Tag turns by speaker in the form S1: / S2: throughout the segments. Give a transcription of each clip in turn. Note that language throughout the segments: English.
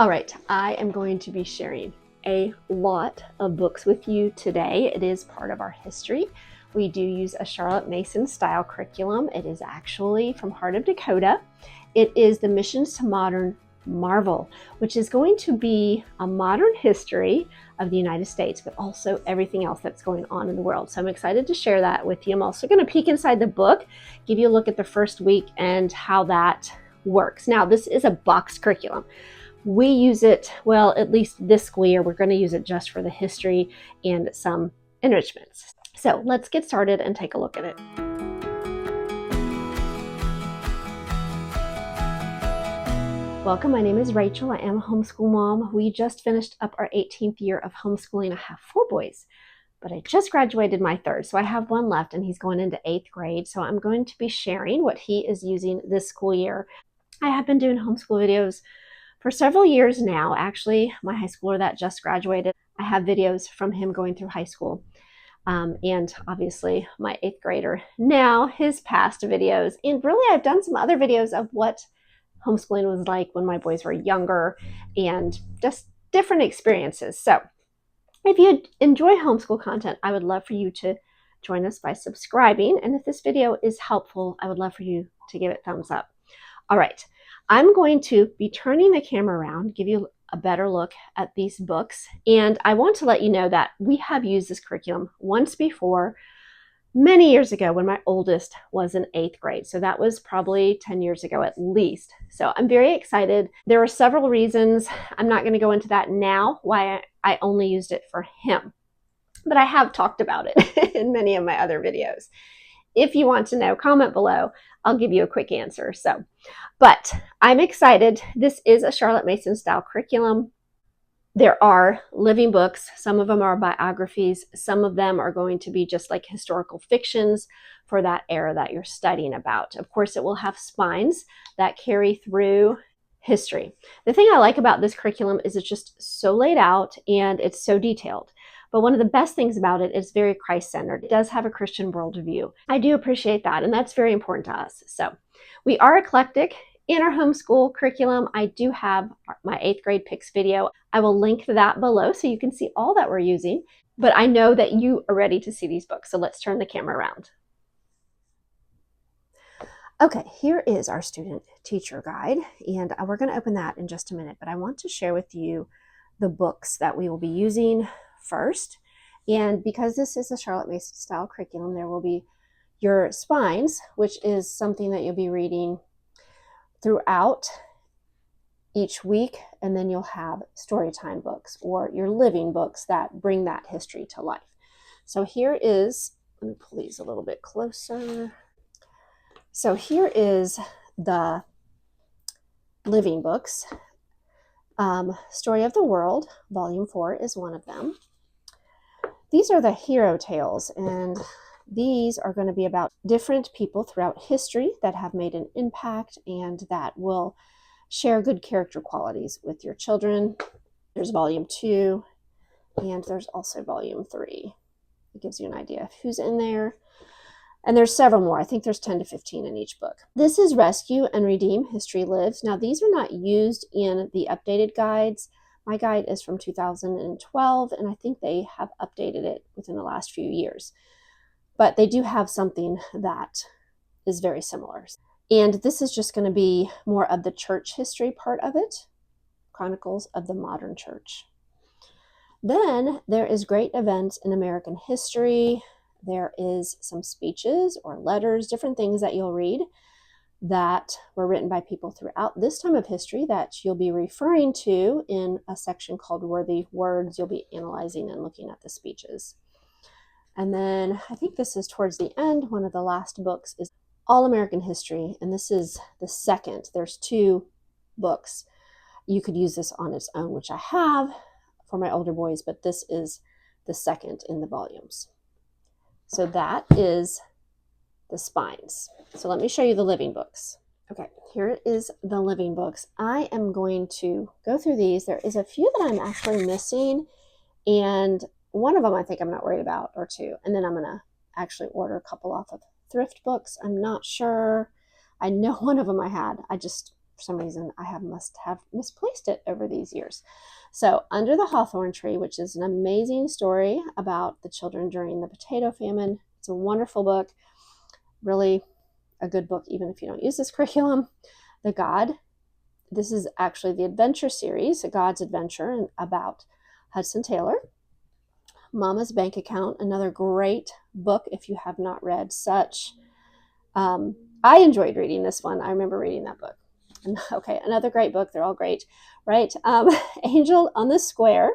S1: All right, I am going to be sharing a lot of books with you today. It is part of our history. We do use a Charlotte Mason style curriculum. It is actually from Heart of Dakota. It is the Missions to Modern Marvel, which is going to be a modern history of the United States, but also everything else that's going on in the world. So I'm excited to share that with you. I'm also going to peek inside the book, give you a look at the first week and how that works. Now, this is a boxed curriculum. We use it, well, at least this school year, we're going to use it just for the history and some enrichments. So let's get started and take a look at it. Welcome, my name is Rachel. I am a homeschool mom. We just finished up our 18th year of homeschooling. I have 4 boys, but I just graduated my 3rd. So I have 1 left and he's going into 8th grade. So I'm going to be sharing what he is using this school year. I have been doing homeschool videos for several years now. Actually, my high schooler that just graduated, I have videos from him going through high school. And obviously my 8th grader now, his past videos. And really, I've done some other videos of what homeschooling was like when my boys were younger and just different experiences. So if you enjoy homeschool content, I would love for you to join us by subscribing. And if this video is helpful, I would love for you to give it a thumbs up. All right, I'm going to be turning the camera around, give you a better look at these books. And I want to let you know that we have used this curriculum once before, many years ago when my oldest was in 8th grade. So that was probably 10 years ago at least. So I'm very excited. There are several reasons. I'm not going to go into that now, why I only used it for him. But I have talked about it in many of my other videos. If you want to know, comment below. I'll give you a quick answer. But I'm excited. This is a Charlotte Mason style curriculum. There are living books. Some of them are biographies. Some of them are going to be just like historical fictions for that era that you're studying about. Of course, it will have spines that carry through history. The thing I like about this curriculum is it's just so laid out and it's so detailed. But one of the best things about it is very Christ-centered. It does have a Christian worldview. I do appreciate that, and that's very important to us. So we are eclectic in our homeschool curriculum. I do have my 8th grade picks video. I will link that below so you can see all that we're using. But I know that you are ready to see these books, so let's turn the camera around. Okay, here is our student teacher guide, and we're going to open that in just a minute, but I want to share with you the books that we will be using first. And because this is a Charlotte Mason style curriculum, there will be your spines, which is something that you'll be reading throughout each week, and then you'll have story time books or your living books that bring that history to life. So here is, let me pull these a little bit closer. So here is the living books. Story of the World, Volume 4 is one of them. These are the hero tales, and these are going to be about different people throughout history that have made an impact and that will share good character qualities with your children. There's Volume 2, and there's also Volume 3. It gives you an idea of who's in there. And there's several more. I think there's 10 to 15 in each book. This is Rescue and Redeem, History Lives. Now, these are not used in the updated guides. My guide is from 2012, and I think they have updated it within the last few years. But they do have something that is very similar. And this is just going to be more of the church history part of it, Chronicles of the Modern Church. Then there is Great Events in American History. There is some speeches or letters, different things that you'll read that were written by people throughout this time of history that you'll be referring to in a section called Worthy Words. You'll be analyzing and looking at the speeches. And then I think this is towards the end. One of the last books is All American History, and this is the second. There's 2 books. You could use this on its own, which I have for my older boys, but this is the second in the volumes. So that is the spines. So let me show you the living books. Okay, here is the living books. I am going to go through these. There is a few that I'm actually missing, and one of them I think I'm not worried about, or 2. And then I'm going to actually order a couple off of thrift books. I'm not sure. I know one of them I had. I just For some reason, must have misplaced it over these years. So, Under the Hawthorn Tree, which is an amazing story about the children during the potato famine. It's a wonderful book, really a good book, even if you don't use this curriculum. The God. This is actually the adventure series, A God's Adventure, about Hudson Taylor. Mama's Bank Account, another great book if you have not read such. I enjoyed reading this one. I remember reading that book. Okay, another great book. They're all great, right? Angel on the Square.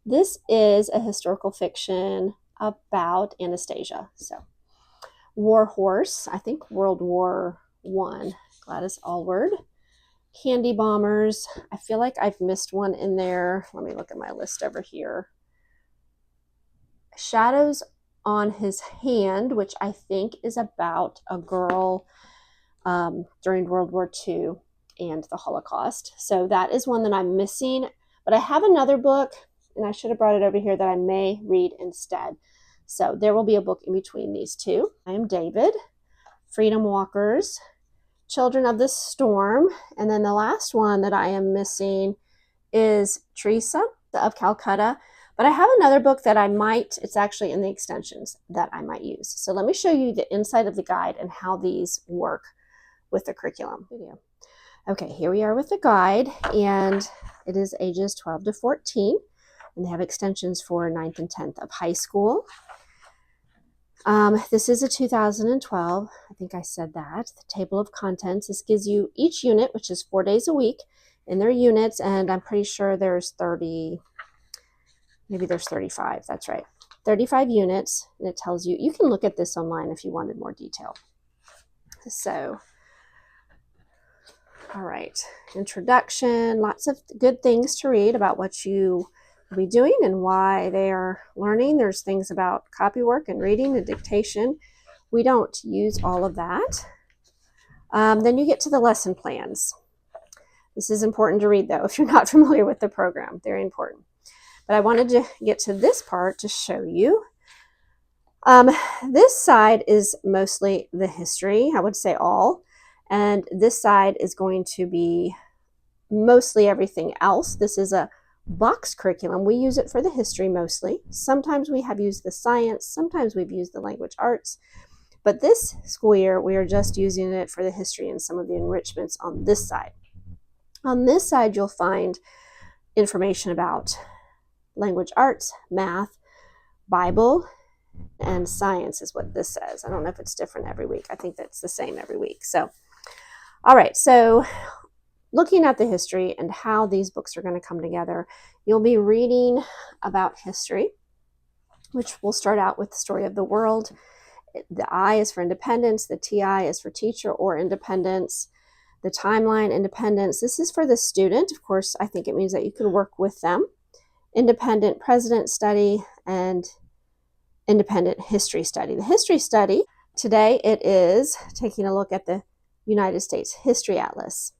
S1: This is a historical fiction about Anastasia. So, War Horse, I think World War I. Gladys Aylward. Candy Bombers. I feel like I've missed one in there. Let me look at my list over here. Shadows on His Hand, which I think is about a girl during World War II and the Holocaust. So that is one that I'm missing. But I have another book, and I should have brought it over here, that I may read instead. So there will be a book in between these two. I Am David, Freedom Walkers, Children of the Storm, and then the last one that I am missing is Teresa of Calcutta. But I have another book that it's actually in the extensions that I might use. So let me show you the inside of the guide and how these work with the curriculum video. Okay, here we are with the guide, and it is ages 12 to 14, and they have extensions for 9th and 10th of high school. This is a 2012, I think I said that. The table of contents, this gives you each unit, which is 4 days a week in their units, and I'm pretty sure there's 30, maybe there's 35, that's right. 35 units, and it tells you can look at this online if you wanted more detail. So, all right, introduction, lots of good things to read about what you will be doing and why they are learning. There's things about copywork and reading and dictation. We don't use all of that. Then you get to the lesson plans. This is important to read, though, if you're not familiar with the program. Very important. But I wanted to get to this part to show you. This side is mostly the history, I would say all. And this side is going to be mostly everything else. This is a box curriculum. We use it for the history mostly. Sometimes we have used the science. Sometimes we've used the language arts. But this school year, we are just using it for the history and some of the enrichments on this side. On this side, you'll find information about language arts, math, Bible, and science is what this says. I don't know if it's different every week. I think that's the same every week. So, all right. So, looking at the history and how these books are going to come together, you'll be reading about history, which will start out with the story of the world. The I is for independence. The TI is for teacher or independence. The timeline, independence. This is for the student. Of course, I think it means that you could work with them. Independent president study and independent history study. The history study, today it is taking a look at the United States History Atlas.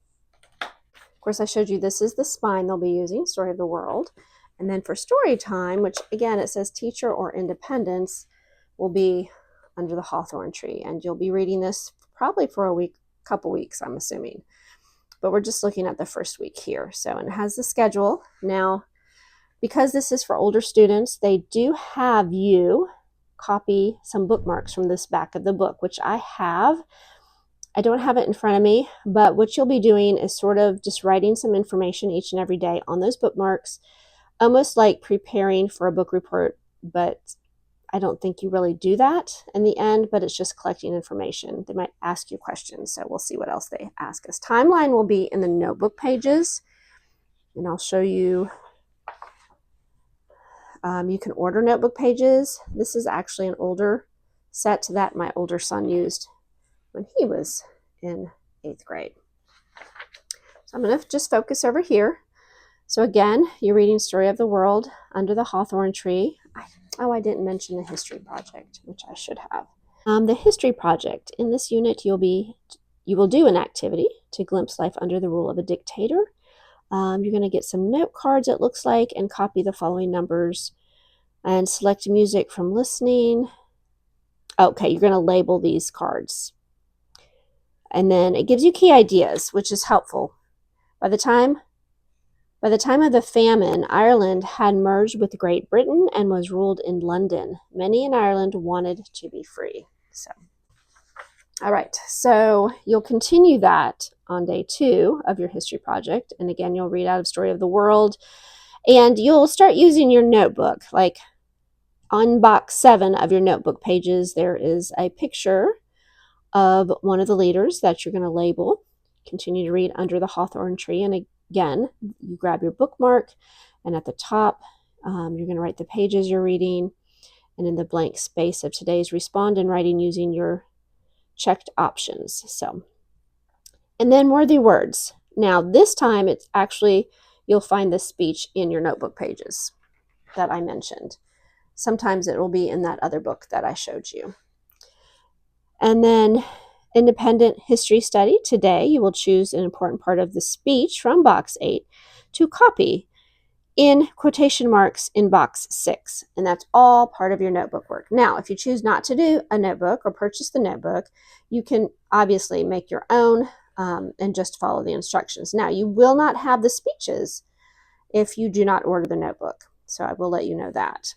S1: Of course, I showed you this is the spine they'll be using, Story of the World. And then for story time, which again, it says teacher or independence, will be Under the Hawthorn Tree. And you'll be reading this probably for a week, couple weeks, I'm assuming. But we're just looking at the first week here. So, and it has the schedule. Now, because this is for older students, they do have you copy some bookmarks from this back of the book, which I have. I don't have it in front of me, but what you'll be doing is sort of just writing some information each and every day on those bookmarks, almost like preparing for a book report, but I don't think you really do that in the end, but it's just collecting information. They might ask you questions, so we'll see what else they ask us. Timeline will be in the notebook pages, and I'll show you. You can order notebook pages. This is actually an older set that my older son used when he was in 8th grade. So I'm going to just focus over here. So again, you're reading Story of the World, Under the Hawthorn Tree. I didn't mention the history project, which I should have. The history project. In this unit, you will do an activity to glimpse life under the rule of a dictator. You're going to get some note cards, it looks like, and copy the following numbers and select music from listening. Okay, you're going to label these cards. And then it gives you key ideas, which is helpful. By the time of the famine, Ireland had merged with Great Britain and was ruled in London. Many in Ireland wanted to be free. So, all right, so you'll continue that on day 2 of your history project. And again, you'll read out of Story of the World, and you'll start using your notebook. Like on box 7 of your notebook pages, there is a picture of one of the leaders that you're going to label. Continue to read Under the Hawthorn Tree. And again, you grab your bookmark, and at the top, you're going to write the pages you're reading. And in the blank space of today's respond in writing using your checked options. So, and then worthy words. Now, this time it's actually, you'll find this speech in your notebook pages that I mentioned. Sometimes it will be in that other book that I showed you. And then independent history study. Today, you will choose an important part of the speech from box 8 to copy in quotation marks in box 6. And that's all part of your notebook work. Now, if you choose not to do a notebook or purchase the notebook, you can obviously make your own and just follow the instructions. Now, you will not have the speeches if you do not order the notebook. So I will let you know that.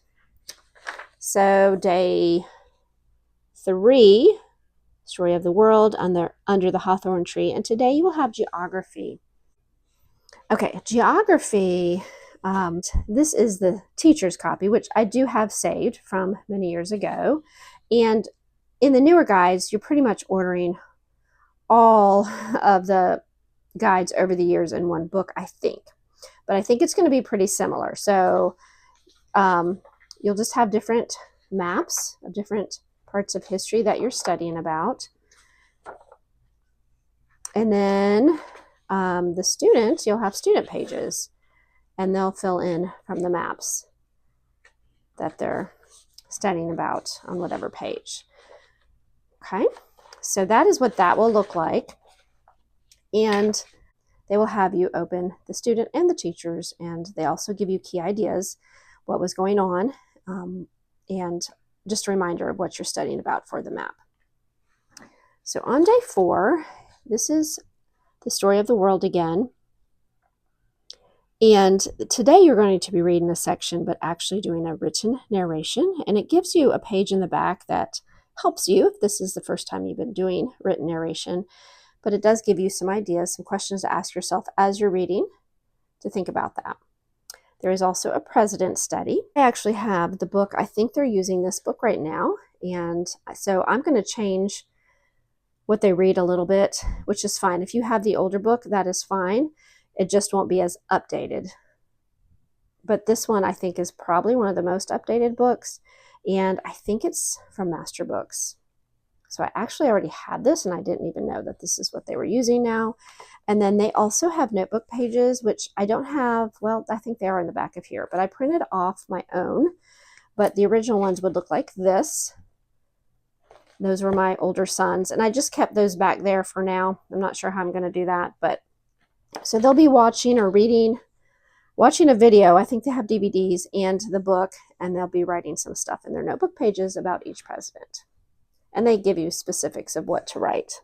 S1: So day 3, Story of the World, Under the Hawthorn Tree. And today you will have geography. Okay, geography. This is the teacher's copy, which I do have saved from many years ago. And in the newer guides, you're pretty much ordering all of the guides over the years in one book, I think. But I think it's going to be pretty similar. So you'll just have different maps of different parts of history that you're studying about. And then the students, you'll have student pages, and they'll fill in from the maps that they're studying about on whatever page. Okay, so that is what that will look like. And they will have you open the student and the teachers, and they also give you key ideas, what was going on, and just a reminder of what you're studying about for the map. So on day 4, this is the Story of the World again. And today you're going to be reading a section, but actually doing a written narration. And it gives you a page in the back that helps you if this is the first time you've been doing written narration. But it does give you some ideas, some questions to ask yourself as you're reading to think about that. There is also a president study. I actually have the book. I think they're using this book right now. And so I'm going to change what they read a little bit, which is fine. If you have the older book, that is fine. It just won't be as updated. But this one I think is probably one of the most updated books. And I think it's from Master Books. So I actually already had this, and I didn't even know that this is what they were using now. And then they also have notebook pages, which I don't have. Well, I think they are in the back of here, but I printed off my own. But the original ones would look like this. Those were my older sons, and I just kept those back there for now. I'm not sure how I'm going to do that, but so they'll be watching or watching a video. I think they have DVDs and the book, and they'll be writing some stuff in their notebook pages about each president. And they give you specifics of what to write.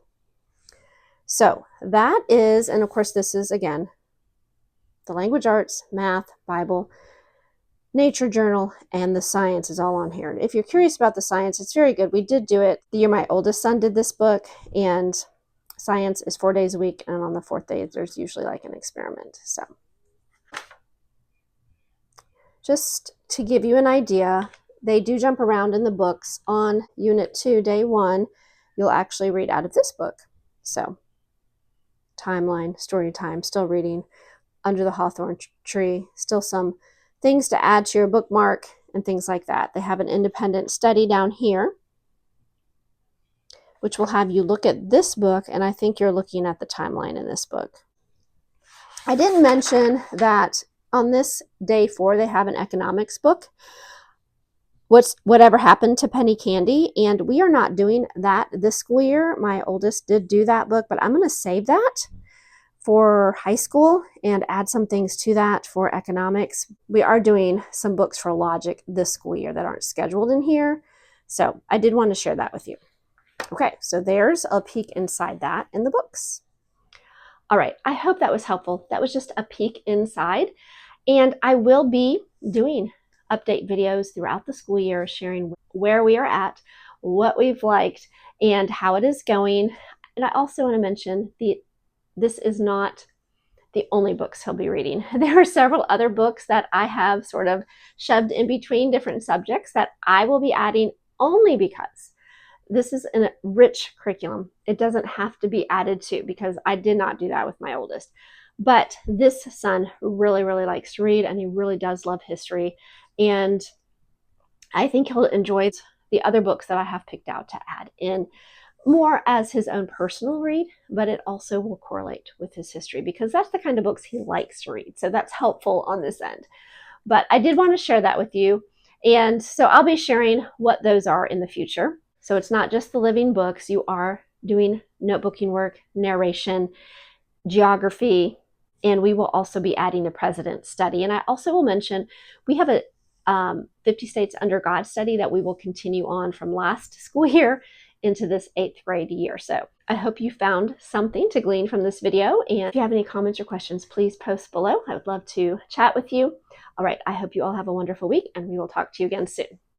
S1: So that is, and of course this is, again, the language arts, math, Bible, nature journal, and the science is all on here. And if you're curious about the science, it's very good. We did do it the year my oldest son did this book, and science is 4 days a week, and on the 4th day there's usually like an experiment. So just to give you an idea, they do jump around in the books. On Unit 2, Day 1, you'll actually read out of this book. So timeline, story time, still reading Under the Hawthorn Tree, still some things to add to your bookmark and things like that. They have an independent study down here, which will have you look at this book, and I think you're looking at the timeline in this book. I didn't mention that on this day 4, they have an economics book, Whatever Happened to Penny Candy, and we are not doing that this school year. My oldest did do that book, but I'm going to save that for high school and add some things to that for economics. We are doing some books for logic this school year that aren't scheduled in here, so I did want to share that with you. Okay, so there's a peek inside that in the books. All right, I hope that was helpful. That was just a peek inside. And I will be doing update videos throughout the school year, sharing where we are at, what we've liked, and how it is going. And I also want to mention this is not the only books he'll be reading. There are several other books that I have sort of shoved in between different subjects that I will be adding only because this is a rich curriculum. It doesn't have to be added to because I did not do that with my oldest. But this son really, really likes to read and he really does love history. And I think he'll enjoy the other books that I have picked out to add in more as his own personal read, but it also will correlate with his history because that's the kind of books he likes to read. So that's helpful on this end. But I did want to share that with you. And so I'll be sharing what those are in the future. So it's not just the living books. You are doing notebooking work, narration, geography, and we will also be adding a president study. And I also will mention we have a 50 States Under God study that we will continue on from last school year into this 8th grade year. So I hope you found something to glean from this video. And if you have any comments or questions, please post below. I would love to chat with you. All right, I hope you all have a wonderful week and we will talk to you again soon.